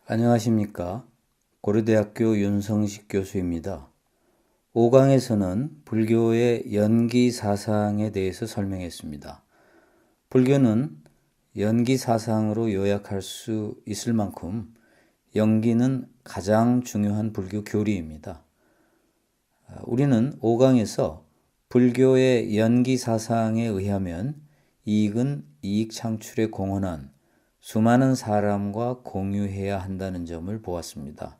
안녕하십니까. 고려대학교 윤성식 교수입니다. 5강에서는 불교의 연기 사상에 대해서 설명했습니다. 불교는 연기 사상으로 요약할 수 있을 만큼 연기는 가장 중요한 불교 교리입니다. 우리는 5강에서 불교의 연기 사상에 의하면 이익은 이익 창출에 공헌한 수많은 사람과 공유해야 한다는 점을 보았습니다.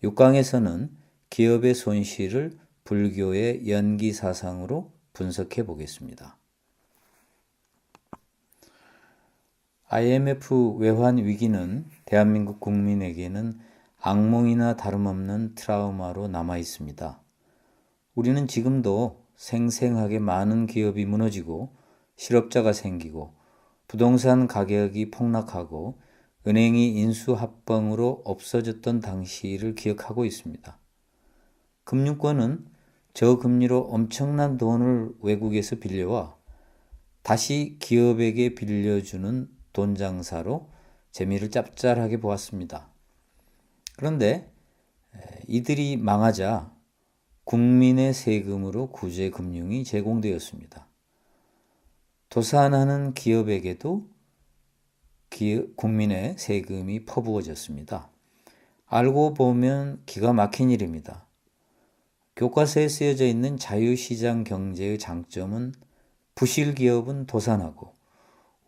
6강에서는 기업의 손실을 불교의 연기 사상으로 분석해 보겠습니다. IMF 외환 위기는 대한민국 국민에게는 악몽이나 다름없는 트라우마로 남아 있습니다. 우리는 지금도 생생하게 많은 기업이 무너지고 실업자가 생기고 부동산 가격이 폭락하고 은행이 인수합병으로 없어졌던 당시를 기억하고 있습니다. 금융권은 저금리로 엄청난 돈을 외국에서 빌려와 다시 기업에게 빌려주는 돈 장사로 재미를 짭짤하게 보았습니다. 그런데 이들이 망하자 국민의 세금으로 구제금융이 제공되었습니다. 도산하는 기업에게도 국민의 세금이 퍼부어졌습니다. 알고 보면 기가 막힌 일입니다. 교과서에 쓰여져 있는 자유시장 경제의 장점은 부실 기업은 도산하고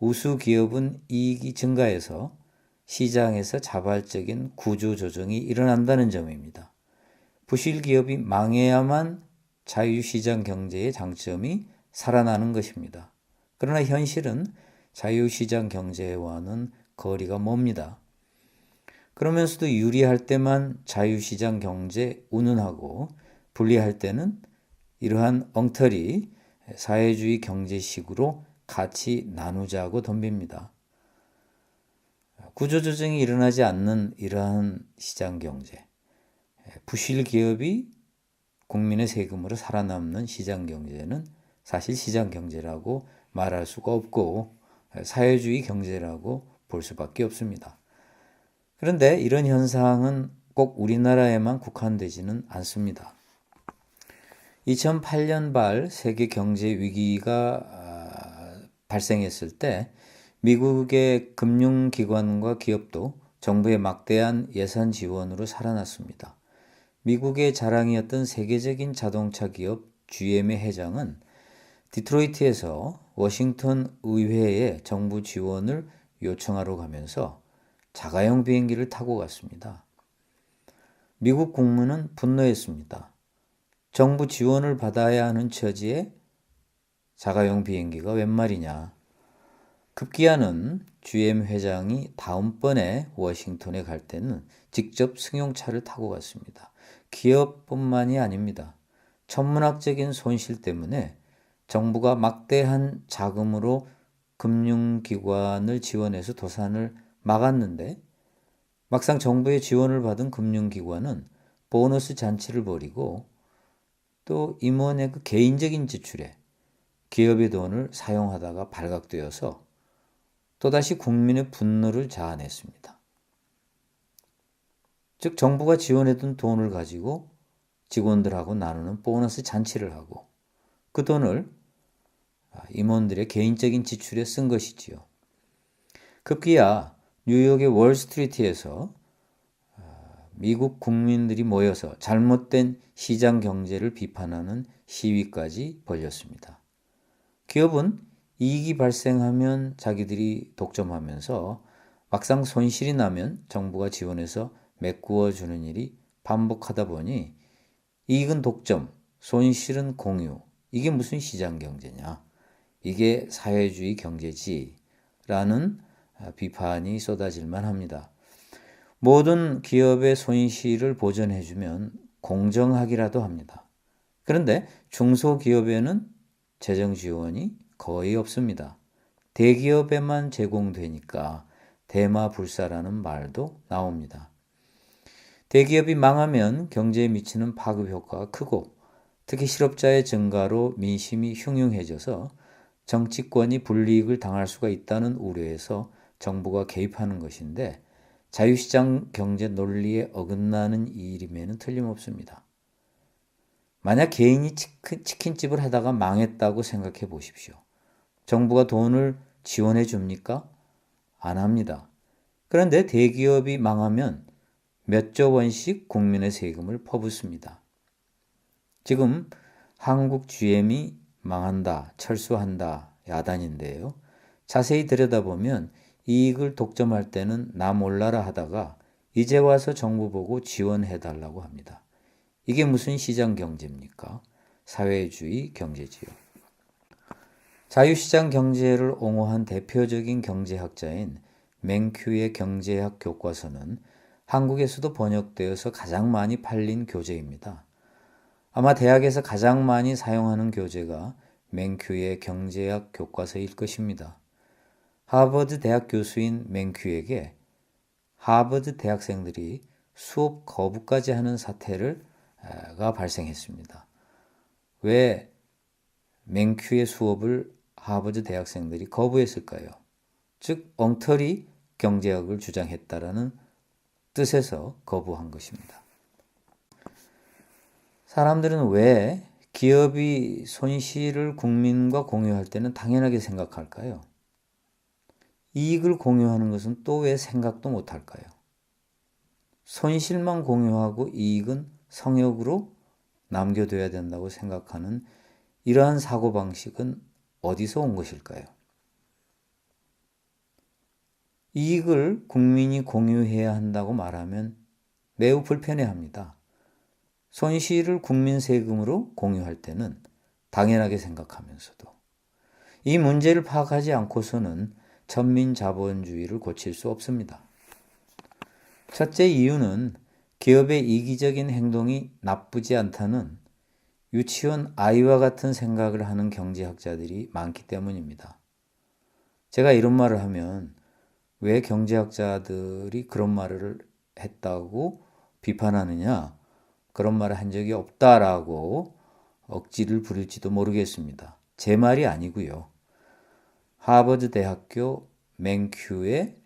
우수 기업은 이익이 증가해서 시장에서 자발적인 구조조정이 일어난다는 점입니다. 부실 기업이 망해야만 자유시장 경제의 장점이 살아나는 것입니다. 그러나 현실은 자유시장 경제와는 거리가 멉니다. 그러면서도 유리할 때만 자유시장 경제 운운하고 불리할 때는 이러한 엉터리 사회주의 경제식으로 같이 나누자고 덤빕니다. 구조조정이 일어나지 않는 이러한 시장 경제, 부실 기업이 국민의 세금으로 살아남는 시장 경제는 사실 시장 경제라고 말할 수가 없고 사회주의 경제라고 볼 수밖에 없습니다. 그런데 이런 현상은 꼭 우리나라에만 국한되지는 않습니다. 2008년 발 세계 경제 위기가 발생했을 때 미국의 금융기관과 기업도 정부의 막대한 예산 지원으로 살아났습니다. 미국의 자랑이었던 세계적인 자동차 기업 GM의 회장은 디트로이트에서 워싱턴 의회에 정부 지원을 요청하러 가면서 자가용 비행기를 타고 갔습니다. 미국 국민은 분노했습니다. 정부 지원을 받아야 하는 처지에 자가용 비행기가 웬 말이냐. 급기야는 GM 회장이 다음번에 워싱턴에 갈 때는 직접 승용차를 타고 갔습니다. 기업뿐만이 아닙니다. 천문학적인 손실 때문에 정부가 막대한 자금으로 금융기관을 지원해서 도산을 막았는데 막상 정부의 지원을 받은 금융기관은 보너스 잔치를 벌이고 또 임원의 그 개인적인 지출에 기업의 돈을 사용하다가 발각되어서 또다시 국민의 분노를 자아냈습니다. 즉 정부가 지원해둔 돈을 가지고 직원들하고 나누는 보너스 잔치를 하고 그 돈을 임원들의 개인적인 지출에 쓴 것이지요. 급기야 뉴욕의 월스트리트에서 미국 국민들이 모여서 잘못된 시장 경제를 비판하는 시위까지 벌였습니다. 기업은 이익이 발생하면 자기들이 독점하면서 막상 손실이 나면 정부가 지원해서 메꾸어 주는 일이 반복하다 보니 이익은 독점, 손실은 공유. 이게 무슨 시장 경제냐? 이게 사회주의 경제지 라는 비판이 쏟아질만 합니다. 모든 기업의 손실을 보전해주면 공정하기라도 합니다. 그런데 중소기업에는 재정 지원이 거의 없습니다. 대기업에만 제공되니까 대마불사라는 말도 나옵니다. 대기업이 망하면 경제에 미치는 파급 효과가 크고 특히 실업자의 증가로 민심이 흉흉해져서 정치권이 불이익을 당할 수가 있다는 우려에서 정부가 개입하는 것인데 자유시장 경제 논리에 어긋나는 일임에는 틀림없습니다. 만약 개인이 치킨집을 하다가 망했다고 생각해 보십시오. 정부가 돈을 지원해 줍니까? 안 합니다. 그런데 대기업이 망하면 몇 조 원씩 국민의 세금을 퍼붓습니다. 지금 한국 GM이 망한다, 철수한다, 야단인데요. 자세히 들여다보면 이익을 독점할 때는 나 몰라라 하다가 이제 와서 정부 보고 지원해달라고 합니다. 이게 무슨 시장 경제입니까? 사회주의 경제지요. 자유시장 경제를 옹호한 대표적인 경제학자인 맨큐의 경제학 교과서는 한국에서도 번역되어서 가장 많이 팔린 교재입니다. 아마 대학에서 가장 많이 사용하는 교재가 맨큐의 경제학 교과서일 것입니다. 하버드 대학 교수인 맨큐에게 하버드 대학생들이 수업 거부까지 하는 사태가 발생했습니다. 왜 맨큐의 수업을 하버드 대학생들이 거부했을까요? 즉 엉터리 경제학을 주장했다라는 뜻에서 거부한 것입니다. 사람들은 왜 기업이 손실을 국민과 공유할 때는 당연하게 생각할까요? 이익을 공유하는 것은 또 왜 생각도 못할까요? 손실만 공유하고 이익은 성역으로 남겨둬야 된다고 생각하는 이러한 사고방식은 어디서 온 것일까요? 이익을 국민이 공유해야 한다고 말하면 매우 불편해합니다. 손실을 국민 세금으로 공유할 때는 당연하게 생각하면서도 이 문제를 파악하지 않고서는 천민자본주의를 고칠 수 없습니다. 첫째 이유는 기업의 이기적인 행동이 나쁘지 않다는 유치원 아이와 같은 생각을 하는 경제학자들이 많기 때문입니다. 제가 이런 말을 하면 왜 경제학자들이 그런 말을 했다고 비판하느냐? 그런 말을 한 적이 없다라고 억지를 부릴지도 모르겠습니다. 제 말이 아니고요. 하버드 대학교 맨큐의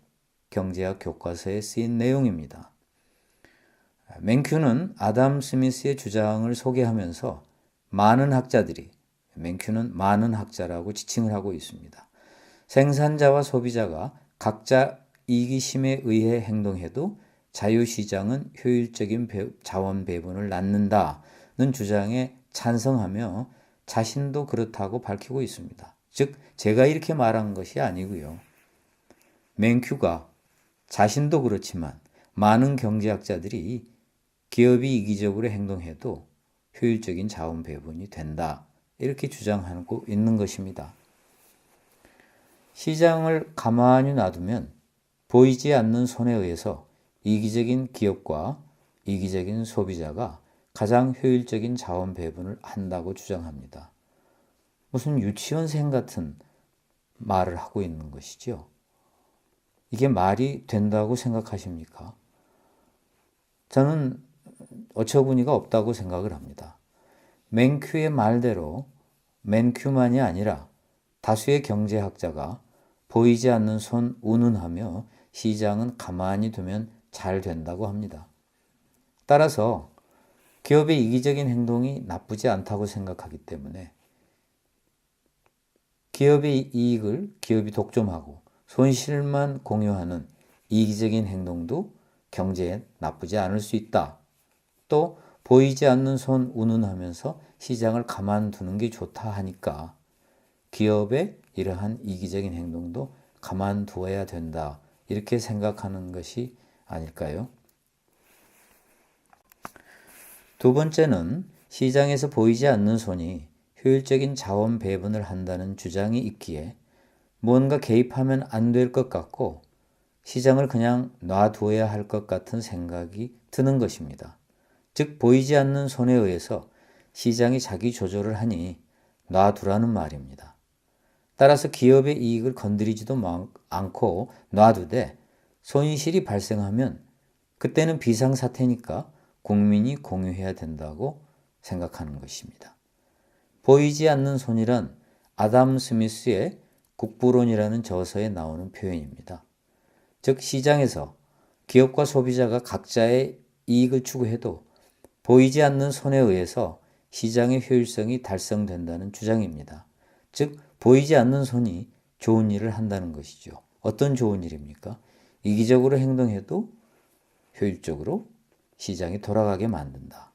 경제학 교과서에 쓰인 내용입니다. 맨큐는 아담 스미스의 주장을 소개하면서 맨큐는 많은 학자라고 지칭을 하고 있습니다. 생산자와 소비자가 각자 이기심에 의해 행동해도 자유시장은 효율적인 자원 배분을 낳는다는 주장에 찬성하며 자신도 그렇다고 밝히고 있습니다. 즉 제가 이렇게 말한 것이 아니고요. 맨큐가 자신도 그렇지만 많은 경제학자들이 기업이 이기적으로 행동해도 효율적인 자원 배분이 된다. 이렇게 주장하고 있는 것입니다. 시장을 가만히 놔두면 보이지 않는 손에 의해서 이기적인 기업과 이기적인 소비자가 가장 효율적인 자원 배분을 한다고 주장합니다. 무슨 유치원생 같은 말을 하고 있는 것이죠. 이게 말이 된다고 생각하십니까? 저는 어처구니가 없다고 생각을 합니다. 맨큐의 말대로 맨큐만이 아니라 다수의 경제학자가 보이지 않는 손 운운하며 시장은 가만히 두면 잘 된다고 합니다. 따라서 기업의 이기적인 행동이 나쁘지 않다고 생각하기 때문에 기업의 이익을 기업이 독점하고 손실만 공유하는 이기적인 행동도 경제에 나쁘지 않을 수 있다. 또 보이지 않는 손 운운하면서 시장을 가만두는 게 좋다 하니까 기업의 이러한 이기적인 행동도 가만두어야 된다. 이렇게 생각하는 것이 아닐까요? 두 번째는 시장에서 보이지 않는 손이 효율적인 자원 배분을 한다는 주장이 있기에 뭔가 개입하면 안 될 것 같고 시장을 그냥 놔두어야 할 것 같은 생각이 드는 것입니다. 즉 보이지 않는 손에 의해서 시장이 자기 조절을 하니 놔두라는 말입니다. 따라서 기업의 이익을 건드리지도 않고 놔두되 손실이 발생하면 그때는 비상사태니까 국민이 공유해야 된다고 생각하는 것입니다. 보이지 않는 손이란 아담 스미스의 국부론이라는 저서에 나오는 표현입니다. 즉 시장에서 기업과 소비자가 각자의 이익을 추구해도 보이지 않는 손에 의해서 시장의 효율성이 달성된다는 주장입니다. 즉, 보이지 않는 손이 좋은 일을 한다는 것이죠. 어떤 좋은 일입니까? 이기적으로 행동해도 효율적으로 시장이 돌아가게 만든다.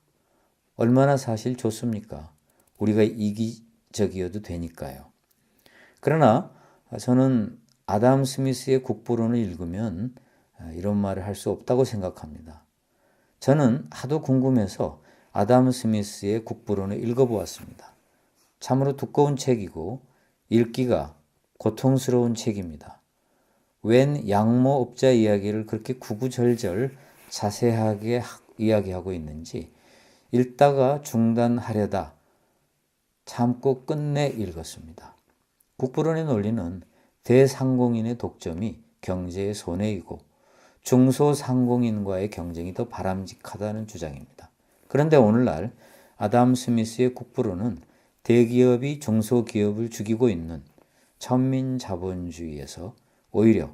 얼마나 사실 좋습니까? 우리가 이기적이어도 되니까요. 그러나 저는 아담 스미스의 국부론을 읽으면 이런 말을 할 수 없다고 생각합니다. 저는 하도 궁금해서 아담 스미스의 국부론을 읽어보았습니다. 참으로 두꺼운 책이고 읽기가 고통스러운 책입니다. 웬 양모업자 이야기를 그렇게 구구절절 자세하게 이야기하고 있는지 읽다가 중단하려다 참고 끝내 읽었습니다. 국부론의 논리는 대상공인의 독점이 경제의 손해이고 중소상공인과의 경쟁이 더 바람직하다는 주장입니다. 그런데 오늘날 아담 스미스의 국부론은 대기업이 중소기업을 죽이고 있는 천민자본주의에서 오히려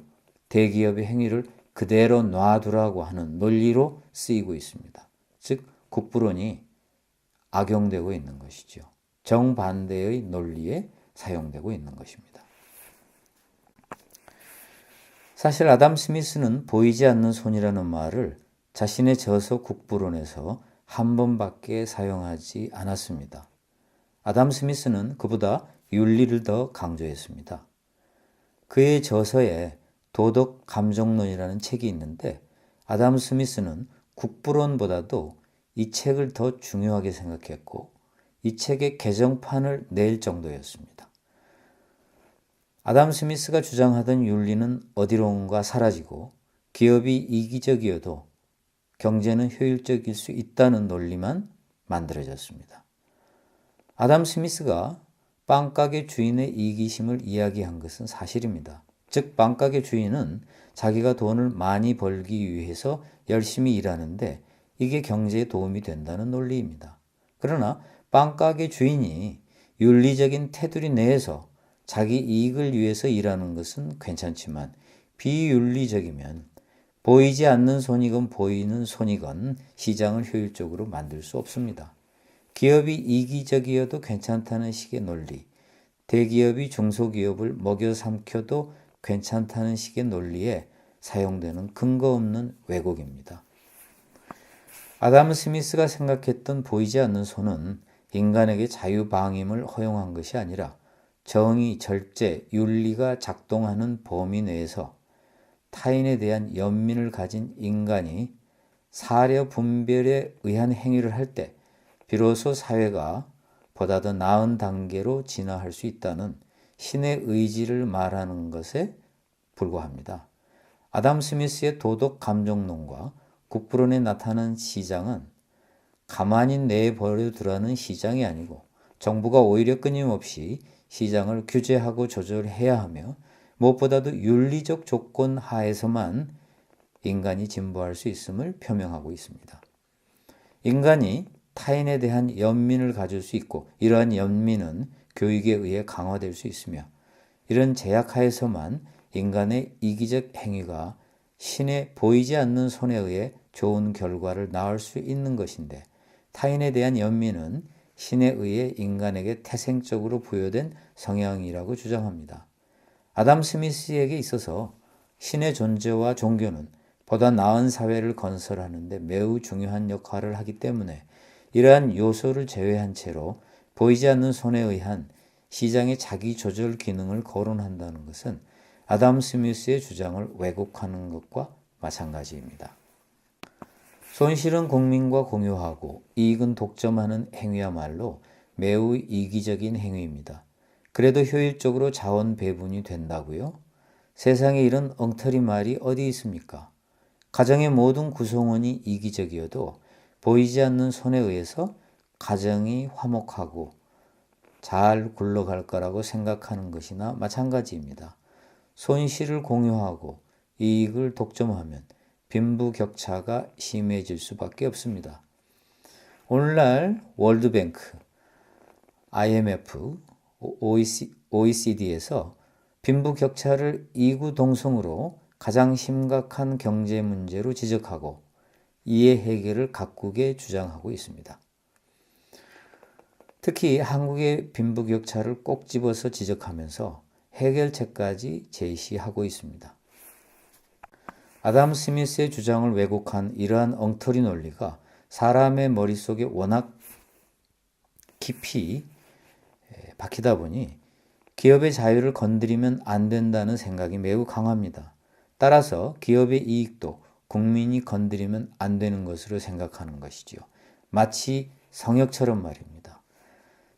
대기업의 행위를 그대로 놔두라고 하는 논리로 쓰이고 있습니다. 즉, 국부론이 악용되고 있는 것이죠. 정반대의 논리에 사용되고 있는 것입니다. 사실 아담 스미스는 보이지 않는 손이라는 말을 자신의 저서 국부론에서 한 번밖에 사용하지 않았습니다. 아담 스미스는 그보다 윤리를 더 강조했습니다. 그의 저서에 도덕 감정론이라는 책이 있는데 아담 스미스는 국부론보다도 이 책을 더 중요하게 생각했고 이 책의 개정판을 낼 정도였습니다. 아담 스미스가 주장하던 윤리는 어디론가 사라지고 기업이 이기적이어도 경제는 효율적일 수 있다는 논리만 만들어졌습니다. 아담 스미스가 빵가게 주인의 이기심을 이야기한 것은 사실입니다. 즉, 빵가게 주인은 자기가 돈을 많이 벌기 위해서 열심히 일하는데 이게 경제에 도움이 된다는 논리입니다. 그러나 빵가게 주인이 윤리적인 테두리 내에서 자기 이익을 위해서 일하는 것은 괜찮지만 비윤리적이면 보이지 않는 손이건 보이는 손이건 시장을 효율적으로 만들 수 없습니다. 기업이 이기적이어도 괜찮다는 식의 논리, 대기업이 중소기업을 먹여 삼켜도 괜찮다는 식의 논리에 사용되는 근거 없는 왜곡입니다. 아담 스미스가 생각했던 보이지 않는 손은 인간에게 자유방임을 허용한 것이 아니라 정의, 절제, 윤리가 작동하는 범위 내에서 타인에 대한 연민을 가진 인간이 사려 분별에 의한 행위를 할 때 비로소 사회가 보다 더 나은 단계로 진화할 수 있다는 신의 의지를 말하는 것에 불과합니다. 아담 스미스의 도덕 감정론과 국부론에 나타난 시장은 가만히 내버려 두라는 시장이 아니고 정부가 오히려 끊임없이 시장을 규제하고 조절해야 하며 무엇보다도 윤리적 조건 하에서만 인간이 진보할 수 있음을 표명하고 있습니다. 인간이 타인에 대한 연민을 가질 수 있고 이러한 연민은 교육에 의해 강화될 수 있으며 이런 제약 하에서만 인간의 이기적 행위가 신의 보이지 않는 손에 의해 좋은 결과를 낳을 수 있는 것인데 타인에 대한 연민은 신에 의해 인간에게 태생적으로 부여된 성향이라고 주장합니다. 아담 스미스에게 있어서 신의 존재와 종교는 보다 나은 사회를 건설하는 데 매우 중요한 역할을 하기 때문에 이러한 요소를 제외한 채로 보이지 않는 손에 의한 시장의 자기 조절 기능을 거론한다는 것은 아담 스미스의 주장을 왜곡하는 것과 마찬가지입니다. 손실은 국민과 공유하고 이익은 독점하는 행위야말로 매우 이기적인 행위입니다. 그래도 효율적으로 자원 배분이 된다고요? 세상에 이런 엉터리 말이 어디 있습니까? 가정의 모든 구성원이 이기적이어도 보이지 않는 손에 의해서 가정이 화목하고 잘 굴러갈 거라고 생각하는 것이나 마찬가지입니다. 손실을 공유하고 이익을 독점하면 빈부격차가 심해질 수밖에 없습니다. 오늘날 월드뱅크, IMF, OECD에서 빈부격차를 이구동성으로 가장 심각한 경제 문제로 지적하고 이의 해결을 각국에 주장하고 있습니다. 특히 한국의 빈부격차를 꼭 집어서 지적하면서 해결책까지 제시하고 있습니다. 아담 스미스의 주장을 왜곡한 이러한 엉터리 논리가 사람의 머릿속에 워낙 깊이 박히다 보니 기업의 자유를 건드리면 안 된다는 생각이 매우 강합니다. 따라서 기업의 이익도 국민이 건드리면 안 되는 것으로 생각하는 것이지요. 마치 성역처럼 말입니다.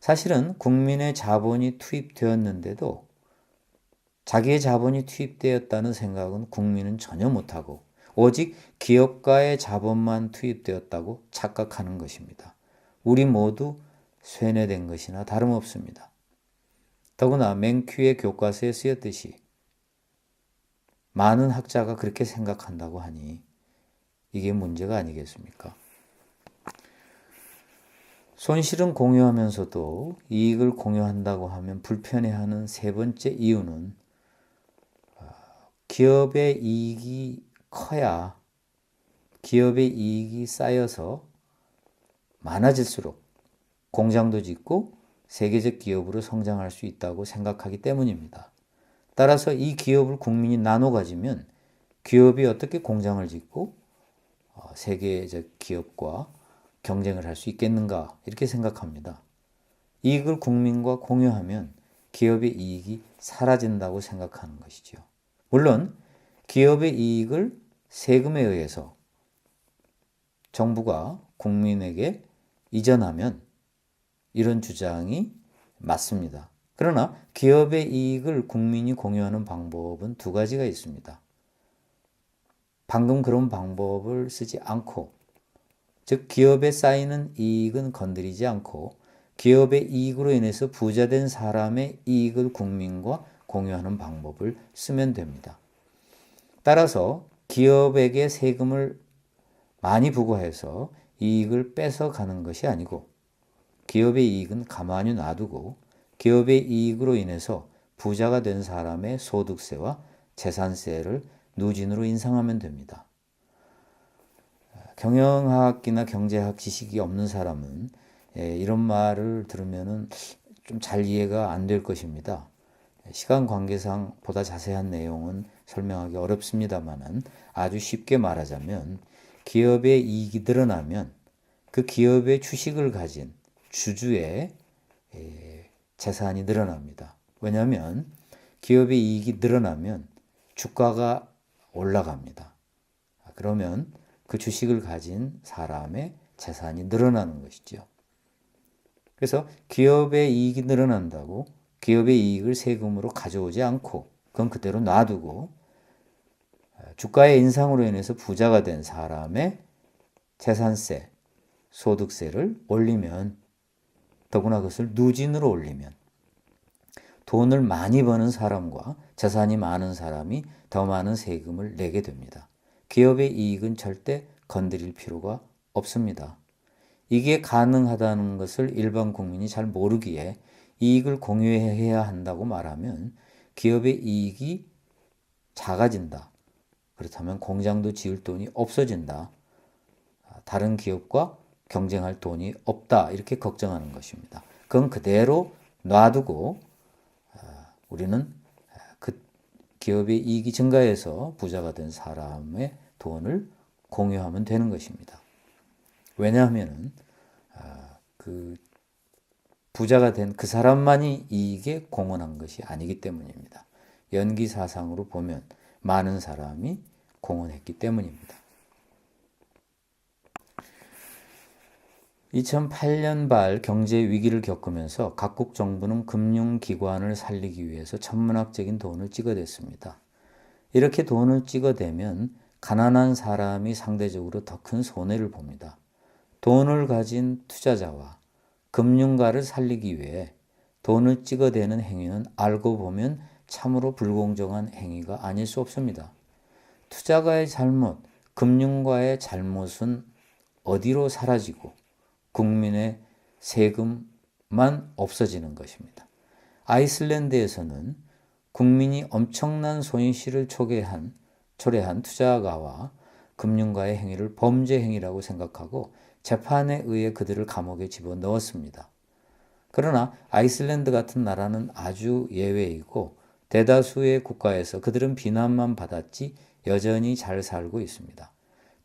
사실은 국민의 자본이 투입되었는데도 자기의 자본이 투입되었다는 생각은 국민은 전혀 못하고 오직 기업가의 자본만 투입되었다고 착각하는 것입니다. 우리 모두 쇠뇌된 것이나 다름없습니다. 더구나 맨큐의 교과서에 쓰였듯이 많은 학자가 그렇게 생각한다고 하니 이게 문제가 아니겠습니까? 손실은 공유하면서도 이익을 공유한다고 하면 불편해하는 세 번째 이유는 기업의 이익이 커야 기업의 이익이 쌓여서 많아질수록 공장도 짓고 세계적 기업으로 성장할 수 있다고 생각하기 때문입니다. 따라서 이 기업을 국민이 나눠 가지면 기업이 어떻게 공장을 짓고 세계적 기업과 경쟁을 할 수 있겠는가 이렇게 생각합니다. 이익을 국민과 공유하면 기업의 이익이 사라진다고 생각하는 것이죠. 물론 기업의 이익을 세금에 의해서 정부가 국민에게 이전하면 이런 주장이 맞습니다. 그러나 기업의 이익을 국민이 공유하는 방법은 두 가지가 있습니다. 방금 그런 방법을 쓰지 않고, 즉 기업에 쌓이는 이익은 건드리지 않고 기업의 이익으로 인해서 부자된 사람의 이익을 국민과 공유하는 방법을 쓰면 됩니다. 따라서 기업에게 세금을 많이 부과해서 이익을 뺏어가는 것이 아니고 기업의 이익은 가만히 놔두고 기업의 이익으로 인해서 부자가 된 사람의 소득세와 재산세를 누진으로 인상하면 됩니다. 경영학이나 경제학 지식이 없는 사람은 이런 말을 들으면 좀 잘 이해가 안 될 것입니다. 시간 관계상 보다 자세한 내용은 설명하기 어렵습니다만 아주 쉽게 말하자면 기업의 이익이 늘어나면 그 기업의 주식을 가진 주주의 재산이 늘어납니다. 왜냐하면 기업의 이익이 늘어나면 주가가 올라갑니다. 그러면 그 주식을 가진 사람의 재산이 늘어나는 것이죠. 그래서 기업의 이익이 늘어난다고 기업의 이익을 세금으로 가져오지 않고 그건 그대로 놔두고 주가의 인상으로 인해서 부자가 된 사람의 재산세, 소득세를 올리면 더구나 그것을 누진으로 올리면 돈을 많이 버는 사람과 재산이 많은 사람이 더 많은 세금을 내게 됩니다. 기업의 이익은 절대 건드릴 필요가 없습니다. 이게 가능하다는 것을 일반 국민이 잘 모르기에 이익을 공유해야 한다고 말하면 기업의 이익이 작아진다. 그렇다면 공장도 지을 돈이 없어진다. 다른 기업과 경쟁할 돈이 없다. 이렇게 걱정하는 것입니다. 그건 그대로 놔두고 우리는 그 기업의 이익이 증가해서 부자가 된 사람의 돈을 공유하면 되는 것입니다. 왜냐하면 그 부자가 된 그 사람만이 이익에 공헌한 것이 아니기 때문입니다. 연기사상으로 보면 많은 사람이 공헌했기 때문입니다. 2008년 발 경제 위기를 겪으면서 각국 정부는 금융기관을 살리기 위해서 천문학적인 돈을 찍어댔습니다. 이렇게 돈을 찍어대면 가난한 사람이 상대적으로 더 큰 손해를 봅니다. 돈을 가진 투자자와 금융가를 살리기 위해 돈을 찍어대는 행위는 알고 보면 참으로 불공정한 행위가 아닐 수 없습니다. 투자가의 잘못, 금융가의 잘못은 어디로 사라지고 국민의 세금만 없어지는 것입니다. 아이슬란드에서는 국민이 엄청난 손실을 초래한 초래한 투자가와 금융가의 행위를 범죄 행위라고 생각하고 재판에 의해 그들을 감옥에 집어넣었습니다. 그러나 아이슬란드 같은 나라는 아주 예외이고 대다수의 국가에서 그들은 비난만 받았지 여전히 잘 살고 있습니다.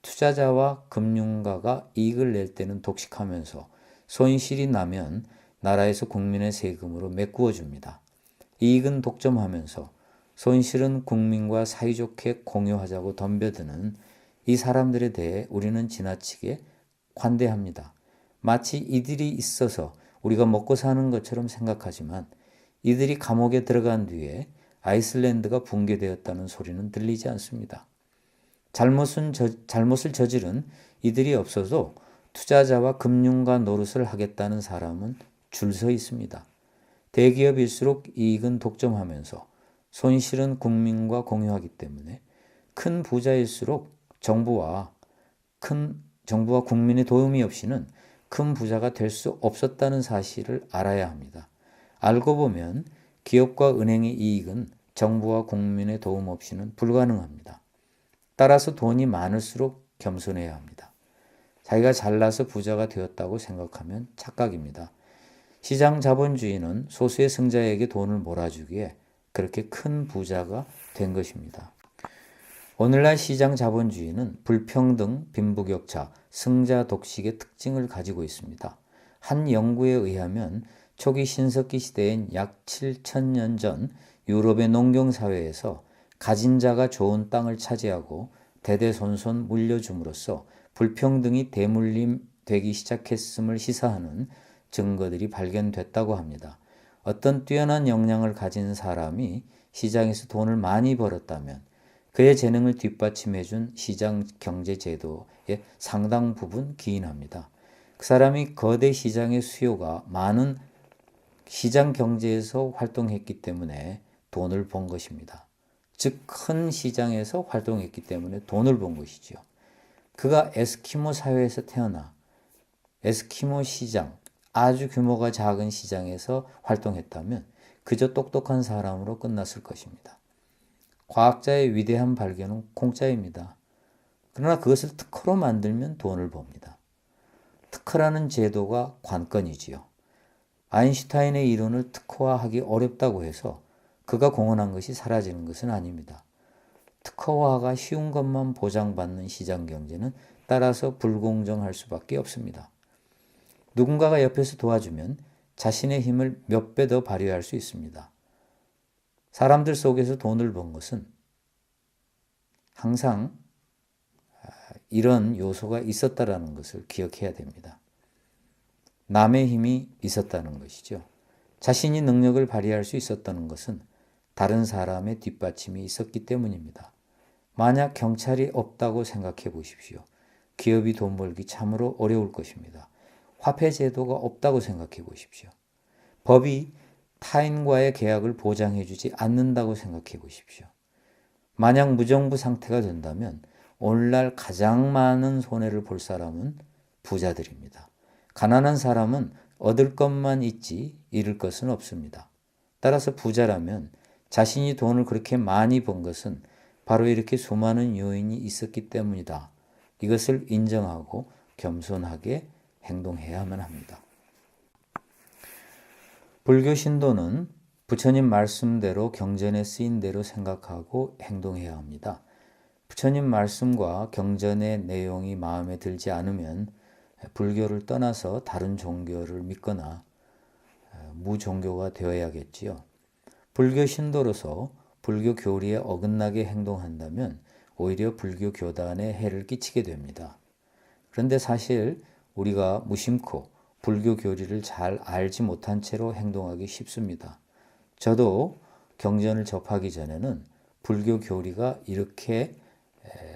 투자자와 금융가가 이익을 낼 때는 독식하면서 손실이 나면 나라에서 국민의 세금으로 메꾸어 줍니다. 이익은 독점하면서 손실은 국민과 사이좋게 공유하자고 덤벼드는 이 사람들에 대해 우리는 지나치게 관대합니다. 마치 이들이 있어서 우리가 먹고 사는 것처럼 생각하지만 이들이 감옥에 들어간 뒤에 아이슬란드가 붕괴되었다는 소리는 들리지 않습니다. 잘못을 저지른 이들이 없어도 투자자와 금융가 노릇을 하겠다는 사람은 줄 서 있습니다. 대기업일수록 이익은 독점하면서 손실은 국민과 공유하기 때문에 큰 부자일수록 정부와 국민의 도움이 없이는 큰 부자가 될 수 없었다는 사실을 알아야 합니다. 알고 보면 기업과 은행의 이익은 정부와 국민의 도움 없이는 불가능합니다. 따라서 돈이 많을수록 겸손해야 합니다. 자기가 잘나서 부자가 되었다고 생각하면 착각입니다. 시장 자본주의는 소수의 승자에게 돈을 몰아주기에 그렇게 큰 부자가 된 것입니다. 오늘날 시장 자본주의는 불평등, 빈부격차, 승자 독식의 특징을 가지고 있습니다. 한 연구에 의하면 초기 신석기 시대인 약 7,000년 전 유럽의 농경사회에서 가진 자가 좋은 땅을 차지하고 대대손손 물려줌으로써 불평등이 대물림되기 시작했음을 시사하는 증거들이 발견됐다고 합니다. 어떤 뛰어난 역량을 가진 사람이 시장에서 돈을 많이 벌었다면 그의 재능을 뒷받침해준 시장 경제 제도의 상당 부분 기인합니다. 그 사람이 거대 시장의 수요가 많은 시장 경제에서 활동했기 때문에 돈을 번 것입니다. 즉, 큰 시장에서 활동했기 때문에 돈을 번 것이지요. 그가 에스키모 사회에서 태어나 에스키모 시장, 아주 규모가 작은 시장에서 활동했다면 그저 똑똑한 사람으로 끝났을 것입니다. 과학자의 위대한 발견은 공짜입니다. 그러나 그것을 특허로 만들면 돈을 법니다. 특허라는 제도가 관건이지요. 아인슈타인의 이론을 특허화하기 어렵다고 해서 그가 공헌한 것이 사라지는 것은 아닙니다. 특허화가 쉬운 것만 보장받는 시장 경제는 따라서 불공정할 수밖에 없습니다. 누군가가 옆에서 도와주면 자신의 힘을 몇 배 더 발휘할 수 있습니다. 사람들 속에서 돈을 번 것은 항상 이런 요소가 있었다라는 것을 기억해야 됩니다. 남의 힘이 있었다는 것이죠. 자신이 능력을 발휘할 수 있었다는 것은 다른 사람의 뒷받침이 있었기 때문입니다. 만약 경찰이 없다고 생각해 보십시오. 기업이 돈 벌기 참으로 어려울 것입니다. 화폐 제도가 없다고 생각해 보십시오. 법이 타인과의 계약을 보장해 주지 않는다고 생각해 보십시오. 만약 무정부 상태가 된다면 오늘날 가장 많은 손해를 볼 사람은 부자들입니다. 가난한 사람은 얻을 것만 있지 잃을 것은 없습니다. 따라서 부자라면 자신이 돈을 그렇게 많이 번 것은 바로 이렇게 수많은 요인이 있었기 때문이다. 이것을 인정하고 겸손하게 행동해야만 합니다. 불교 신도는 부처님 말씀대로 경전에 쓰인 대로 생각하고 행동해야 합니다. 부처님 말씀과 경전의 내용이 마음에 들지 않으면 불교를 떠나서 다른 종교를 믿거나 무종교가 되어야겠지요. 불교 신도로서 불교 교리에 어긋나게 행동한다면 오히려 불교 교단에 해를 끼치게 됩니다. 그런데 사실 우리가 무심코 불교 교리를 잘 알지 못한 채로 행동하기 쉽습니다. 저도 경전을 접하기 전에는 불교 교리가 이렇게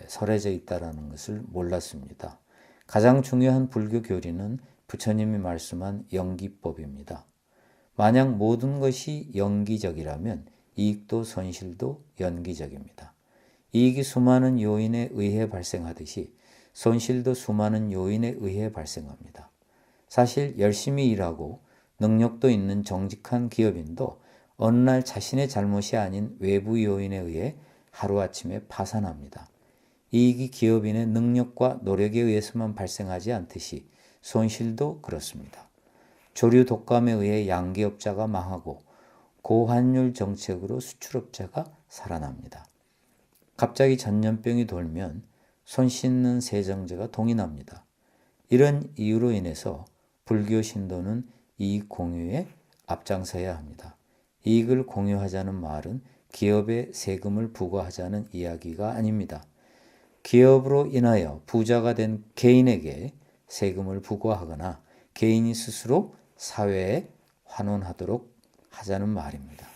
설해져 있다는 것을 몰랐습니다. 가장 중요한 불교 교리는 부처님이 말씀한 영기법입니다. 만약 모든 것이 영기적이라면 이익도 손실도 연기적입니다. 이익이 수많은 요인에 의해 발생하듯이 손실도 수많은 요인에 의해 발생합니다. 사실 열심히 일하고 능력도 있는 정직한 기업인도 어느 날 자신의 잘못이 아닌 외부 요인에 의해 하루아침에 파산합니다. 이익이 기업인의 능력과 노력에 의해서만 발생하지 않듯이 손실도 그렇습니다. 조류 독감에 의해 양기업자가 망하고 고환율 정책으로 수출업자가 살아납니다. 갑자기 전염병이 돌면 손 씻는 세정제가 동이 납니다. 이런 이유로 인해서 불교 신도는 이익 공유에 앞장서야 합니다. 이익을 공유하자는 말은 기업에 세금을 부과하자는 이야기가 아닙니다. 기업으로 인하여 부자가 된 개인에게 세금을 부과하거나 개인이 스스로 사회에 환원하도록 하자는 말입니다.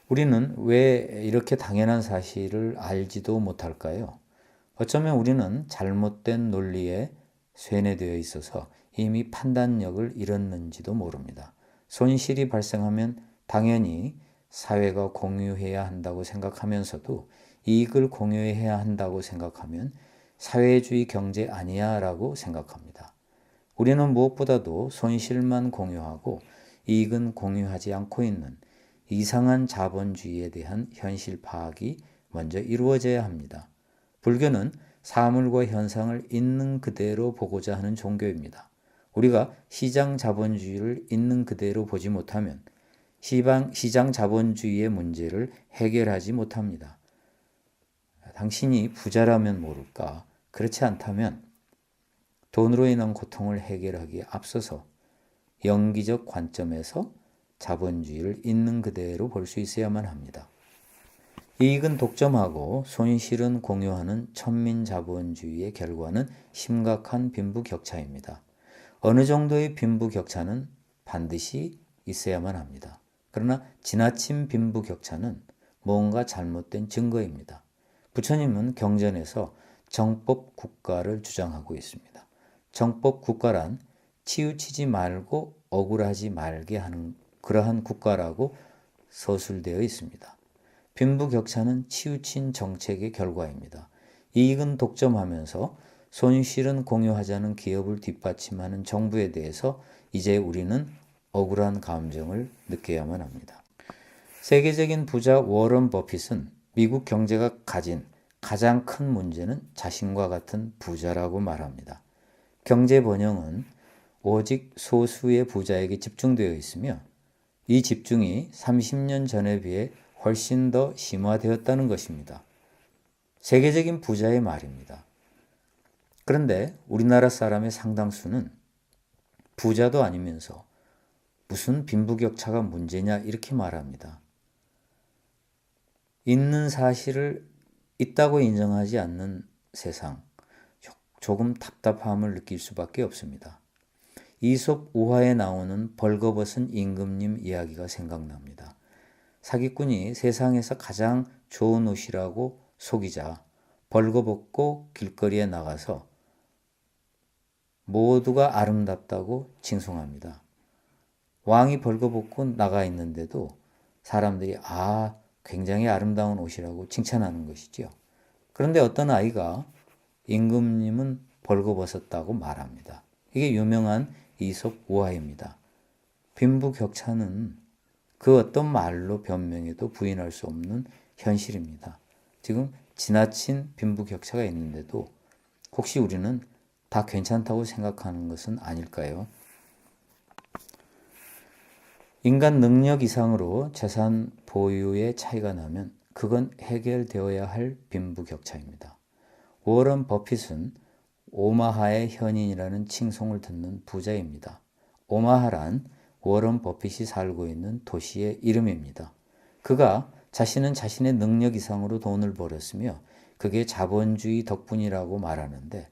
우리는 왜 이렇게 당연한 사실을 알지도 못할까요? 어쩌면 우리는 잘못된 논리에 쇠뇌되어 있어서 이미 판단력을 잃었는지도 모릅니다. 손실이 발생하면 당연히 사회가 공유해야 한다고 생각하면서도 이익을 공유해야 한다고 생각하면 사회주의 경제 아니야 라고 생각합니다. 우리는 무엇보다도 손실만 공유하고 이익은 공유하지 않고 있는 이상한 자본주의에 대한 현실 파악이 먼저 이루어져야 합니다. 불교는 사물과 현상을 있는 그대로 보고자 하는 종교입니다. 우리가 시장 자본주의를 있는 그대로 보지 못하면 시장 자본주의의 문제를 해결하지 못합니다. 당신이 부자라면 모를까? 그렇지 않다면 돈으로 인한 고통을 해결하기에 앞서서 영기적 관점에서 자본주의를 있는 그대로 볼 수 있어야만 합니다. 이익은 독점하고 손실은 공유하는 천민자본주의의 결과는 심각한 빈부격차입니다. 어느 정도의 빈부격차는 반드시 있어야만 합니다. 그러나 지나친 빈부격차는 뭔가 잘못된 증거입니다. 부처님은 경전에서 정법국가를 주장하고 있습니다. 정법국가란 치우치지 말고 억울하지 말게 하는 그러한 국가라고 서술되어 있습니다. 빈부격차는 치우친 정책의 결과입니다. 이익은 독점하면서 손실은 공유하자는 기업을 뒷받침하는 정부에 대해서 이제 우리는 억울한 감정을 느껴야만 합니다. 세계적인 부자 워런 버핏은 미국 경제가 가진 가장 큰 문제는 자신과 같은 부자라고 말합니다. 경제 번영은 오직 소수의 부자에게 집중되어 있으며 이 집중이 30년 전에 비해 훨씬 더 심화되었다는 것입니다. 세계적인 부자의 말입니다. 그런데 우리나라 사람의 상당수는 부자도 아니면서 무슨 빈부격차가 문제냐 이렇게 말합니다. 있는 사실을 있다고 인정하지 않는 세상, 조금 답답함을 느낄 수밖에 없습니다. 이솝 우화에 나오는 벌거벗은 임금님 이야기가 생각납니다. 사기꾼이 세상에서 가장 좋은 옷이라고 속이자 벌거벗고 길거리에 나가서 모두가 아름답다고 칭송합니다. 왕이 벌거벗고 나가 있는데도 사람들이 굉장히 아름다운 옷이라고 칭찬하는 것이지요. 그런데 어떤 아이가 임금님은 벌거벗었다고 말합니다. 이게 유명한 이솝 우화입니다. 빈부격차는 그 어떤 말로 변명해도 부인할 수 없는 현실입니다. 지금 지나친 빈부격차가 있는데도 혹시 우리는 다 괜찮다고 생각하는 것은 아닐까요? 인간 능력 이상으로 재산 보유의 차이가 나면 그건 해결되어야 할 빈부격차입니다. 워런 버핏은 오마하의 현인이라는 칭송을 듣는 부자입니다. 오마하란 워런 버핏이 살고 있는 도시의 이름입니다. 그가 자신은 자신의 능력 이상으로 돈을 벌었으며 그게 자본주의 덕분이라고 말하는데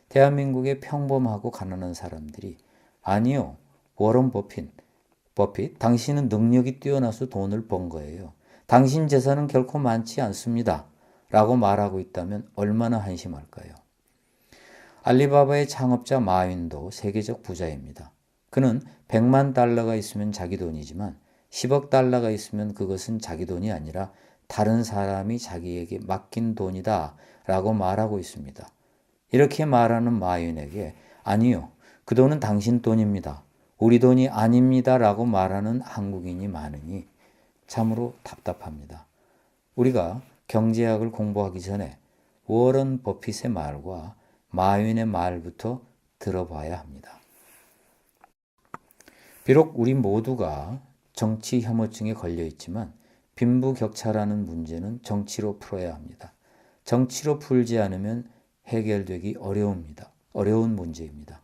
대한민국의 평범하고 가난한 사람들이 아니요, 워런 버핏, 당신은 능력이 뛰어나서 돈을 번 거예요. 당신 재산은 결코 많지 않습니다. 라고 말하고 있다면 얼마나 한심할까요? 알리바바의 창업자 마윈도 세계적 부자입니다. 그는 100만 달러가 있으면 자기 돈이지만 10억 달러가 있으면 그것은 자기 돈이 아니라 다른 사람이 자기에게 맡긴 돈이다 라고 말하고 있습니다. 이렇게 말하는 마윈에게 아니요, 그 돈은 당신 돈입니다. 우리 돈이 아닙니다 라고 말하는 한국인이 많으니 참으로 답답합니다. 우리가 경제학을 공부하기 전에 워런 버핏의 말과 마윈의 말부터 들어봐야 합니다. 비록 우리 모두가 정치 혐오증에 걸려 있지만 빈부격차라는 문제는 정치로 풀어야 합니다. 정치로 풀지 않으면 해결되기 어려운 문제입니다.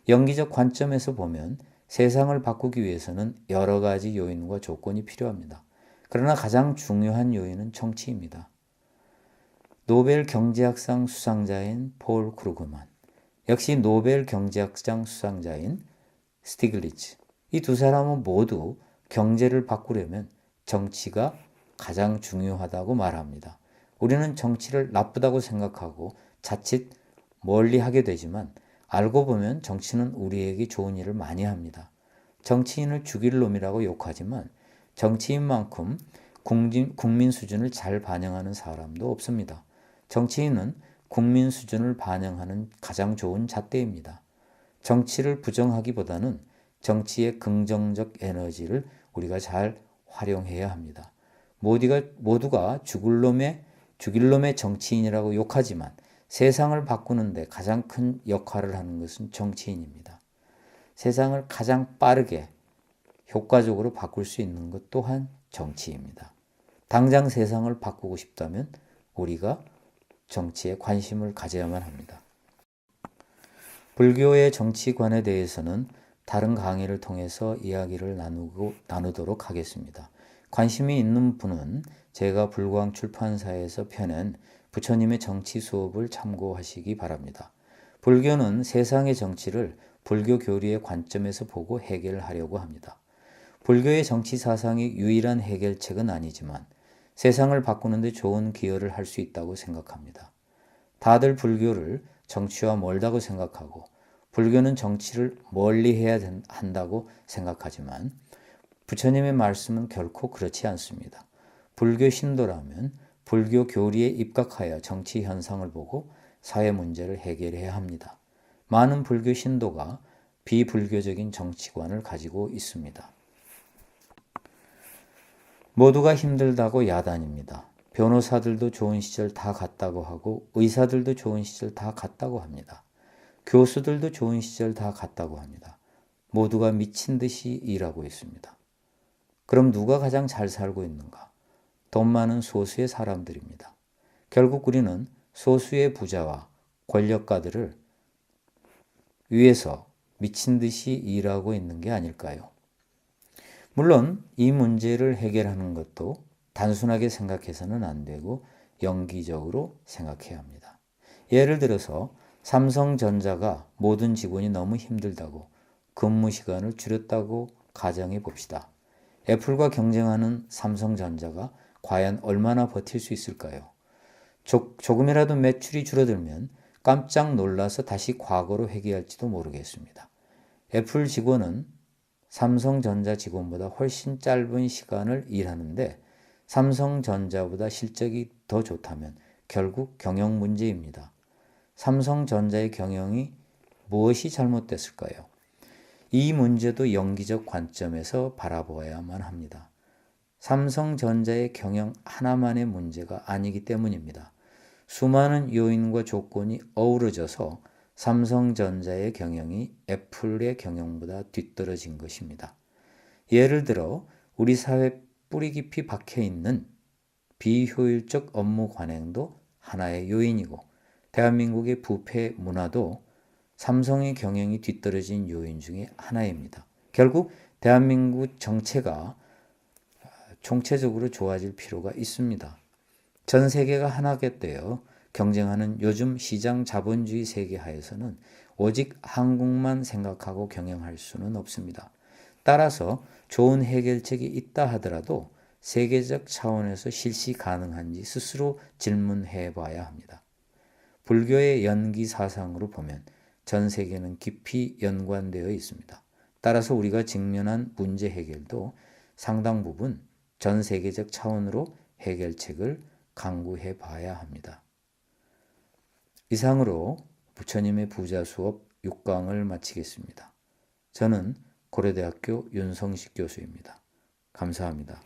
연기적 관점에서 보면 세상을 바꾸기 위해서는 여러 가지 요인과 조건이 필요합니다. 그러나 가장 중요한 요인은 정치입니다. 노벨 경제학상 수상자인 폴 크루그만, 역시 노벨 경제학상 수상자인 스티글리츠, 이 두 사람은 모두 경제를 바꾸려면 정치가 가장 중요하다고 말합니다. 우리는 정치를 나쁘다고 생각하고 자칫 멀리하게 되지만 알고 보면 정치는 우리에게 좋은 일을 많이 합니다. 정치인을 죽일 놈이라고 욕하지만 정치인만큼 국민 수준을 잘 반영하는 사람도 없습니다. 정치인은 국민 수준을 반영하는 가장 좋은 잣대입니다. 정치를 부정하기보다는 정치의 긍정적 에너지를 우리가 잘 활용해야 합니다. 모두가 죽일 놈의 정치인이라고 욕하지만 세상을 바꾸는데 가장 큰 역할을 하는 것은 정치인입니다. 세상을 가장 빠르게 효과적으로 바꿀 수 있는 것 또한 정치입니다. 당장 세상을 바꾸고 싶다면 우리가 정치에 관심을 가져야만 합니다. 불교의 정치관에 대해서는 다른 강의를 통해서 이야기를 나누도록 하겠습니다. 관심이 있는 분은 제가 불광 출판사에서 펴낸 부처님의 정치 수업을 참고하시기 바랍니다. 불교는 세상의 정치를 불교 교리의 관점에서 보고 해결하려고 합니다. 불교의 정치 사상이 유일한 해결책은 아니지만 세상을 바꾸는 데 좋은 기여를 할 수 있다고 생각합니다. 다들 불교를 정치와 멀다고 생각하고 불교는 정치를 멀리해야 한다고 생각하지만 부처님의 말씀은 결코 그렇지 않습니다. 불교 신도라면 불교 교리에 입각하여 정치 현상을 보고 사회 문제를 해결해야 합니다. 많은 불교 신도가 비불교적인 정치관을 가지고 있습니다. 모두가 힘들다고 야단입니다. 변호사들도 좋은 시절 다 갔다고 하고 의사들도 좋은 시절 다 갔다고 합니다. 교수들도 좋은 시절 다 갔다고 합니다. 모두가 미친 듯이 일하고 있습니다. 그럼 누가 가장 잘 살고 있는가? 돈 많은 소수의 사람들입니다. 결국 우리는 소수의 부자와 권력가들을 위해서 미친 듯이 일하고 있는 게 아닐까요? 물론 이 문제를 해결하는 것도 단순하게 생각해서는 안 되고 연기적으로 생각해야 합니다. 예를 들어서 삼성전자가 모든 직원이 너무 힘들다고 근무 시간을 줄였다고 가정해 봅시다. 애플과 경쟁하는 삼성전자가 과연 얼마나 버틸 수 있을까요? 조금이라도 매출이 줄어들면 깜짝 놀라서 다시 과거로 회귀할지도 모르겠습니다. 애플 직원은 삼성전자 직원보다 훨씬 짧은 시간을 일하는데 삼성전자보다 실적이 더 좋다면 결국 경영 문제입니다. 삼성전자의 경영이 무엇이 잘못됐을까요? 이 문제도 연기적 관점에서 바라보아야만 합니다. 삼성전자의 경영 하나만의 문제가 아니기 때문입니다. 수많은 요인과 조건이 어우러져서 삼성전자의 경영이 애플의 경영보다 뒤떨어진 것입니다. 예를 들어 우리 사회 뿌리 깊이 박혀 있는 비효율적 업무 관행도 하나의 요인이고 대한민국의 부패 문화도 삼성의 경영이 뒤떨어진 요인 중에 하나입니다. 결국 대한민국 정체가 총체적으로 좋아질 필요가 있습니다. 전 세계가 하나가 되어 경쟁하는 요즘 시장 자본주의 세계 하에서는 오직 한국만 생각하고 경영할 수는 없습니다. 따라서 좋은 해결책이 있다 하더라도 세계적 차원에서 실시 가능한지 스스로 질문해 봐야 합니다. 불교의 연기 사상으로 보면 전 세계는 깊이 연관되어 있습니다. 따라서 우리가 직면한 문제 해결도 상당 부분 전 세계적 차원으로 해결책을 강구해 봐야 합니다. 이상으로 부처님의 부자 수업 6강을 마치겠습니다. 저는 고려대학교 윤성식 교수입니다. 감사합니다.